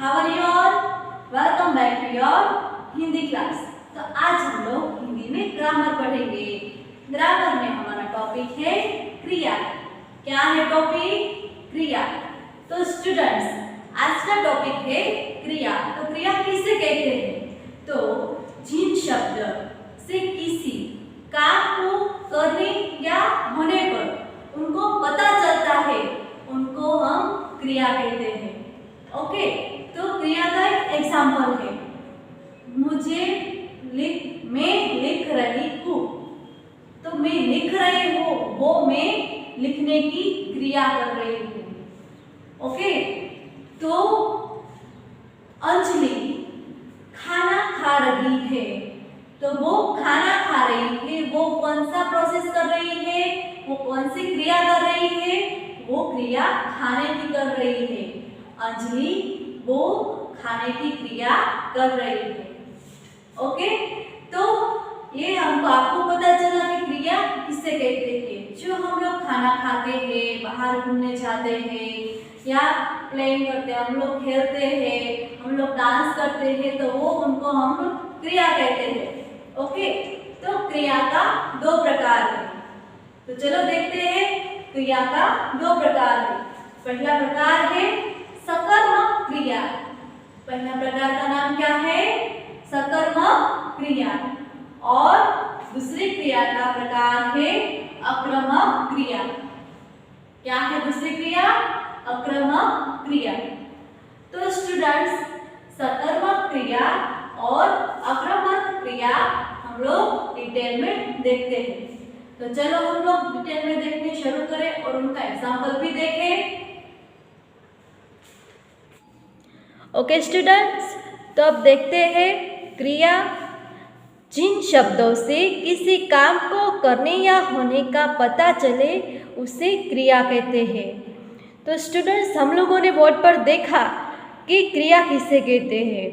How are you all? Welcome back to your Hindi class. तो आज हम लोग हिंदी में ग्रामर पढ़ेंगे। ग्रामर में हमारा टॉपिक है क्रिया। क्या है टॉपिक? क्रिया। तो स्टूडेंट्स, आज का टॉपिक है क्रिया। तो क्रिया किसे कहते हैं? तो जिन शब्द से किसी काम को करने या होने पर उनको पता चलता है उनको हम क्रिया कहते हैं। ओके, तो क्रिया का एक एग्जाम्पल है, मैं लिख रही हूँ। तो मैं लिख रही हूँ, वो मैं लिखने की क्रिया कर रही हूँ। ओके, तो अंजलि खाना खा रही है। तो वो खाना खा रही है, वो कौन सा प्रोसेस कर रही है? वो कौन सी क्रिया कर रही है? वो क्रिया खाने की कर रही है। अंजलि वो खाने की क्रिया कर रही है। ओके, तो ये हमको आपको पता चला कि क्रिया किससे कहते हैं। जो हम लोग खाना खाते हैं, बाहर घूमने जाते हैं या प्लेइंग करते हैं, हम लोग खेलते हैं, हम लोग डांस करते हैं, तो वो उनको हम लोग क्रिया कहते हैं। ओके, तो क्रिया का दो प्रकार है। तो चलो देखते हैं क्रिया का दो प्रकार है। पहला प्रकार है सकर्मक क्रिया। पहला प्रकार का नाम क्या है? सकर्मक क्रिया। और दूसरी क्रिया का प्रकार है आक्रामक क्रिया। क्या है दूसरी क्रिया? आक्रामक क्रिया। तो स्टूडेंट्स, सकर्मक क्रिया और आक्रामक क्रिया हम लोग डिटेल में देखते हैं। तो चलो हम लोग डिटेल में देखने शुरू करें और उनका एग्जाम्पल भी देखें। ओके स्टूडेंट्स, तो अब देखते हैं क्रिया। जिन शब्दों से किसी काम को करने या होने का पता चले उसे क्रिया कहते हैं। तो स्टूडेंट्स, हम लोगों ने बोर्ड पर देखा कि क्रिया किसे कहते हैं।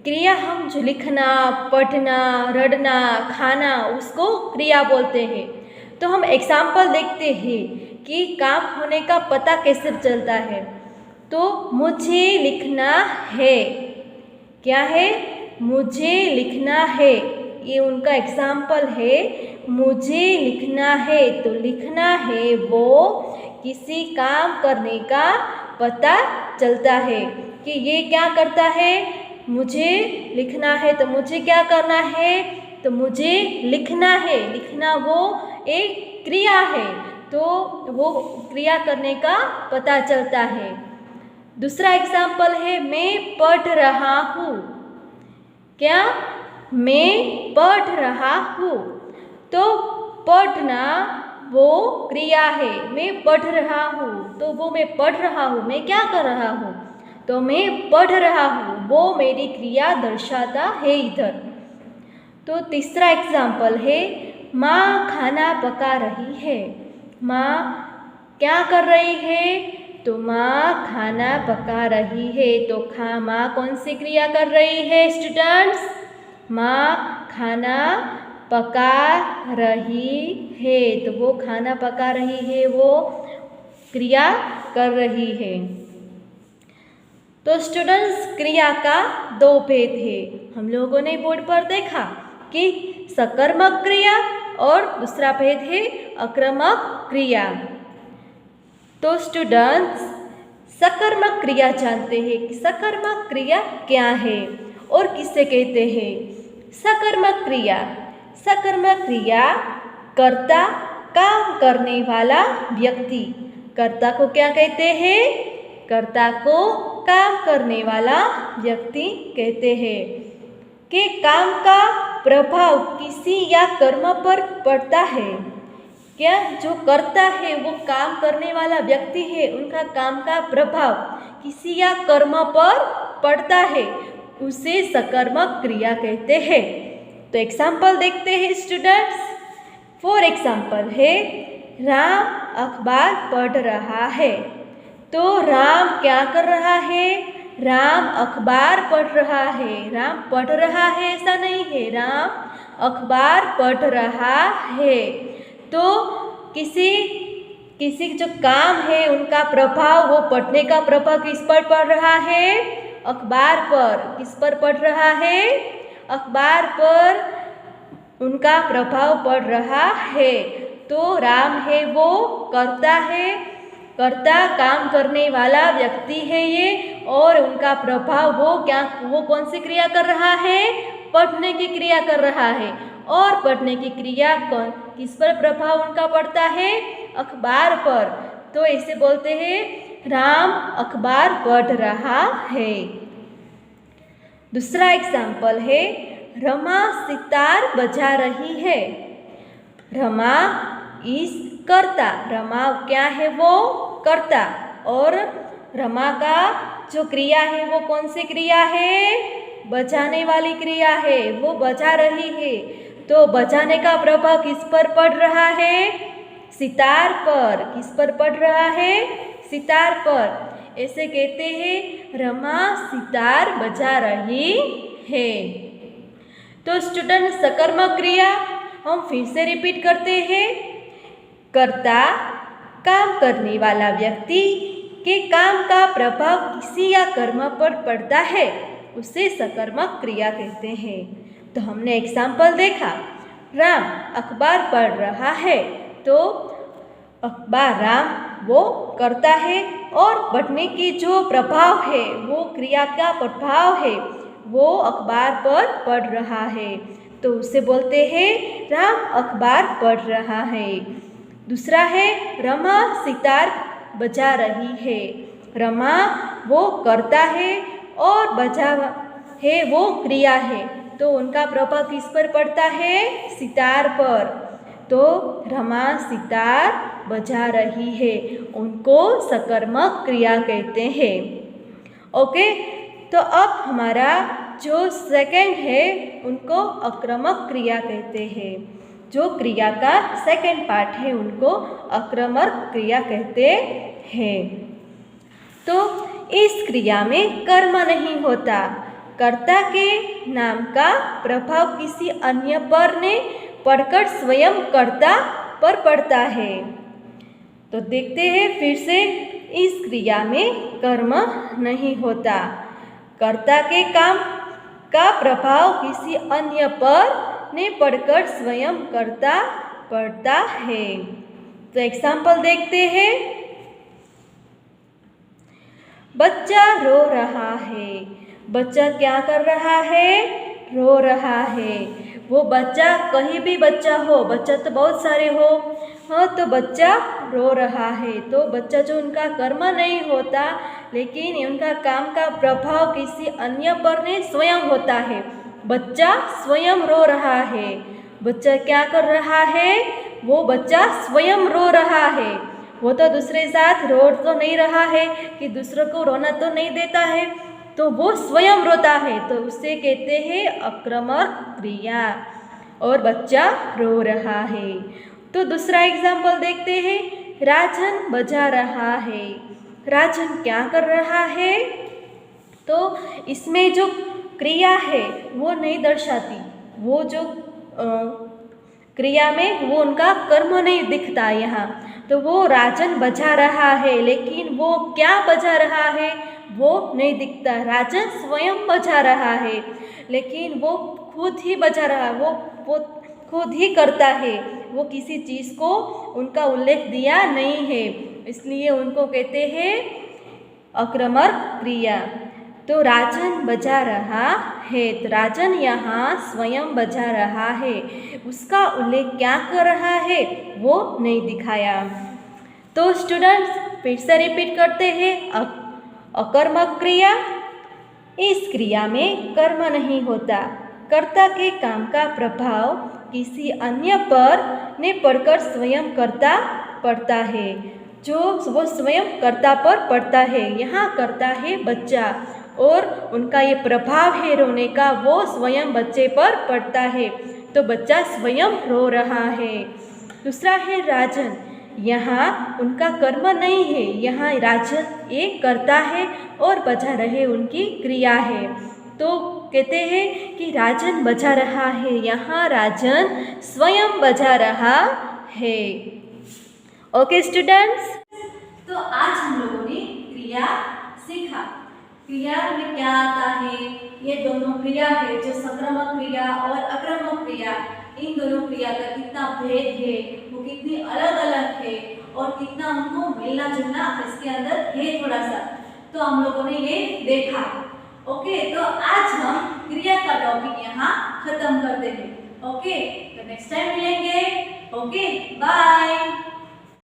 क्रिया हम जो लिखना, पढ़ना, रटना, खाना, उसको क्रिया बोलते हैं। तो हम एग्जाम्पल देखते हैं कि काम होने का पता कैसे चलता है। तो मुझे लिखना है। क्या है? मुझे लिखना है। ये उनका एग्जाम्पल है, मुझे लिखना है। तो लिखना है वो किसी काम करने का पता चलता है कि ये क्या करता है। मुझे लिखना है, तो मुझे क्या करना है? तो मुझे लिखना है। लिखना वो एक क्रिया है, तो वो क्रिया करने का पता चलता है। दूसरा एग्जाम्पल है मैं पढ़ रहा हूँ। क्या? मैं पढ़ रहा हूँ। तो पढ़ना वो क्रिया है, मैं पढ़ रहा हूँ। तो वो मैं पढ़ रहा हूँ, मैं क्या कर रहा हूँ? तो मैं पढ़ रहा हूँ, वो मेरी क्रिया दर्शाता है इधर। तो तीसरा एग्जाम्पल है माँ खाना पका रही है। माँ क्या कर रही है? तो माँ खाना पका रही है। तो माँ कौन सी क्रिया कर रही है स्टूडेंट्स? माँ खाना पका रही है। तो वो खाना पका रही है, वो क्रिया कर रही है। तो स्टूडेंट्स, क्रिया का दो भेद है। हम लोगों ने बोर्ड पर देखा कि सकर्मक क्रिया और दूसरा भेद है आक्रामक क्रिया। तो स्टूडेंट्स, सकर्मक क्रिया जानते हैं कि सकर्मक क्रिया क्या है और किसे कहते हैं। सकर्मक क्रिया, सकर्मक क्रिया कर्ता, काम करने वाला व्यक्ति। कर्ता को क्या कहते हैं? कर्ता को काम करने वाला व्यक्ति कहते हैं। कि काम का प्रभाव किसी या कर्म पर पड़ता है। क्या? जो करता है वो काम करने वाला व्यक्ति है, उनका काम का प्रभाव किसी या कर्म पर पड़ता है, उसे सकर्मक क्रिया कहते हैं। तो एग्जाम्पल देखते हैं स्टूडेंट्स। फॉर एग्जाम्पल है राम अखबार पढ़ रहा है। तो राम क्या कर रहा है? राम अखबार पढ़ रहा है। राम पढ़ रहा है ऐसा नहीं है, राम अखबार पढ़ रहा है। तो किसी जो काम है उनका प्रभाव, वो पढ़ने का प्रभाव किस पर पड़ रहा है? अखबार पर। किस पर पढ़ रहा है? अखबार पर उनका प्रभाव पड़ रहा है। तो राम है वो करता है, कर्ता काम करने वाला व्यक्ति है ये, और उनका प्रभाव वो कौन सी क्रिया कर रहा है? पढ़ने की क्रिया कर रहा है। और पढ़ने की क्रिया किस पर प्रभाव उनका पड़ता है? अखबार पर। तो ऐसे बोलते हैं राम अखबार पढ़ रहा है। दूसरा एग्जाम्पल है रमा सितार बजा रही है। रमा इस कर्ता, रमा क्या है? वो कर्ता, और रमा का जो क्रिया है वो कौन सी क्रिया है? बजाने वाली क्रिया है। वो बजा रही है। तो बजाने का प्रभाव किस पर पड़ रहा है? सितार पर। किस पर पड़ रहा है? सितार पर। ऐसे कहते हैं रमा सितार बजा रही है। तो स्टूडेंट सकर्मक क्रिया हम फिर से रिपीट करते हैं। कर्ता काम करने वाला व्यक्ति के काम का प्रभाव किसी या कर्म पर पड़ता है, उसे सकर्मक क्रिया कहते हैं। तो हमने एग्जाम्पल देखा, राम अखबार पढ़ रहा है। तो अखबार राम वो करता है, और पढ़ने की जो प्रभाव है, वो क्रिया का प्रभाव है, वो अखबार पर पढ़ रहा है। तो उसे बोलते हैं राम अखबार पढ़ रहा है। दूसरा है रमा सितार बजा रही है। रमा वो करता है और बजा है वो क्रिया है। तो उनका प्रभाव किस पर पड़ता है? सितार पर। तो रमा सितार बजा रही है, उनको सकर्मक क्रिया कहते हैं। ओके, तो अब हमारा जो सेकंड है उनको अक्रमक क्रिया कहते हैं। जो क्रिया का सेकंड पार्ट है उनको अक्रमक क्रिया कहते हैं। तो इस क्रिया में कर्म नहीं होता। कर्ता के नाम का प्रभाव किसी अन्य पर ने पढ़कर स्वयं कर्ता पर पड़ता है। तो देखते हैं फिर से, इस क्रिया में कर्म नहीं होता। कर्ता के काम का प्रभाव किसी अन्य पर ने पढ़कर स्वयं कर्ता पड़ता है। तो एग्जाम्पल देखते हैं। बच्चा रो रहा है। बच्चा क्या कर रहा है? रो रहा है। वो बच्चा कहीं भी बच्चा हो, बच्चा तो बहुत सारे हो, हाँ, तो बच्चा रो रहा है। तो बच्चा जो उनका कर्म नहीं होता, लेकिन उनका काम का प्रभाव किसी अन्य पर ने स्वयं होता है। बच्चा स्वयं रो रहा है। बच्चा क्या कर रहा है? वो बच्चा स्वयं रो रहा है। वो तो दूसरे साथ रो तो नहीं रहा है कि दूसरों को रोना तो नहीं देता है, तो वो स्वयं रोता है। तो उसे कहते हैं अक्रमक क्रिया, और बच्चा रो रहा है। तो दूसरा एग्जाम्पल देखते हैं। राजन बजा रहा है। राजन क्या कर रहा है? तो इसमें जो क्रिया है वो नहीं दर्शाती। वो जो क्रिया में वो उनका कर्म नहीं दिखता यहाँ। तो वो राजन बजा रहा है, लेकिन वो क्या बजा रहा है वो नहीं दिखता। राजन स्वयं बजा रहा है, लेकिन वो खुद ही बजा रहा है, वो खुद ही करता है। वो किसी चीज़ को उनका उल्लेख दिया नहीं है, इसलिए उनको कहते हैं अक्रमक क्रिया। तो राजन बजा रहा है। तो राजन यहाँ स्वयं बजा रहा है, उसका उल्लेख क्या कर रहा है वो नहीं दिखाया। तो स्टूडेंट्स फिर से रिपीट करते हैं। अकर्मक क्रिया, इस क्रिया में कर्म नहीं होता। कर्ता के काम का प्रभाव किसी अन्य पर ने पढ़कर स्वयं कर्ता पड़ता है। जो वो स्वयं कर्ता पर पड़ता है। यहाँ कर्ता है बच्चा, और उनका ये प्रभाव है रोने का, वो स्वयं बच्चे पर पड़ता है। तो बच्चा स्वयं रो रहा है। दूसरा है राजन। यहाँ उनका कर्म नहीं है। यहाँ राजन एक कर्ता है और बजा रहे उनकी क्रिया है। तो कहते हैं कि राजन बजा रहा है। यहाँ राजन स्वयं बजा रहा है। ओके स्टूडेंट्स, तो आज हम लोगों ने क्रिया सीखा। क्रिया में क्या आता है, ये दोनों क्रिया है जो संक्रामक क्रिया और आक्रामक क्रिया, इन दोनों क्रिया का कितना भेद है, वो कितनी अलग अलग है और कितना उनको मिलना जुलना इसके अंदर है थोड़ा सा, तो हम लोगों ने ये देखा। ओके, तो आज हम क्रिया का टॉपिक यहाँ खत्म करते हैं। ओके, तो नेक्स्ट टाइम मिलेंगे। Okay, bye.